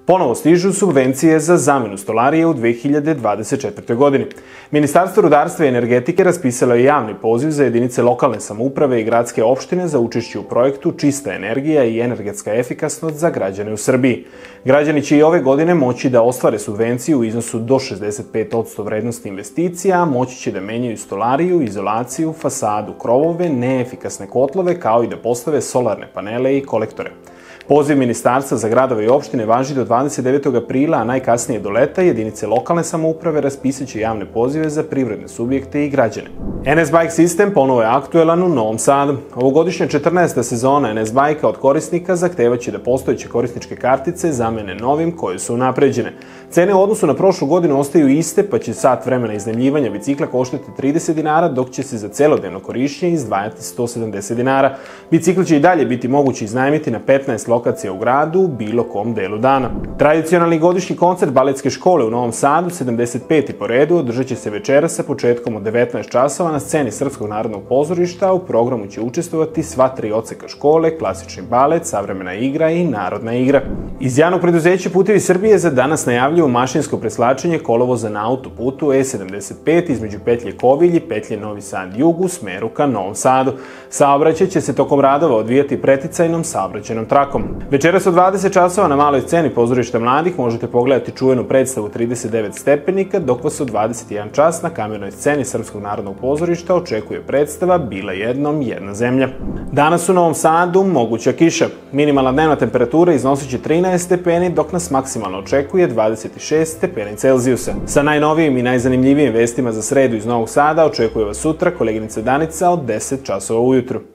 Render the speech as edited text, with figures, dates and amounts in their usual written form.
Ponovo stižu subvencije za zamenu stolarije u 2024. godini. Ministarstvo rudarstva i energetike raspisalo je javni poziv za jedinice lokalne samouprave i gradske opštine za učešće u projektu Čista energija i energetska efikasnost za građane u Srbiji. Građani će i ove godine moći da ostvare subvenciju u iznosu do 65% vrednosti investicija, a moći će da menjaju stolariju, izolaciju, fasadu, krovove, neefikasne kotlove, kao i da postave solarne panele i kolektore. Poziv Ministarstva za gradove i opštine važi do 29. aprila, a najkasnije do leta jedinice lokalne samouprave raspisaće javne pozive za privredne subjekte i građane. NS Bike sistem ponovo je aktuelan u Novom Sadu. Ovogodišnja 14. sezona NS Bike-a od korisnika zahtevaće da postojeće korisničke kartice zamene novim koje su unapređene. Cene u odnosu na prošlu godinu ostaju iste, pa će sat vremena iznajmljivanja bicikla koštati 30 dinara, dok će se za celodnevno korišćenje izdvajati 170 dinara. Bicikl će i dalje biti moguće iznajmiti na 15 lokacija u gradu u bilo kom delu dana. Tradicionalni godišnji koncert baletske škole u Novom Sadu, 75. po redu, održat će se večeras sa početkom od 19 časova na sceni Srpskog narodnog pozorišta. U programu će učestvovati sva 3 odseka škole, klasični balet, savremena igra i narodna igra. Iz javnog preduzeća Putevi Srbije za danas najavljuju mašinsko preslačenje kolovoza na autoputu E75 između petlje Kovilj i petlje Novi Sad Jug u smeru ka Novom Sadu. Saobraćaj će se tokom radova odvijati preticajnom saobraćajnom trakom. Večeras od 20 časova na maloj sceni pozorišta mladih možete pogledati čuvenu predstavu 39 stepenika, dok vas od 21 čas na kamernoj sceni Srpskog narodnog pozorišta očekuje predstava Bila jednom jedna zemlja. Danas u Novom Sadu moguća kiša. Minimalna dnevna temperatura iznosit će 13 stepeni, dok nas maksimalno očekuje 26 stepeni Celzijusa. Sa najnovijim i najzanimljivijim vestima za sredu iz Novog Sada očekuje vas sutra koleginica Danica od 10 časova ujutru.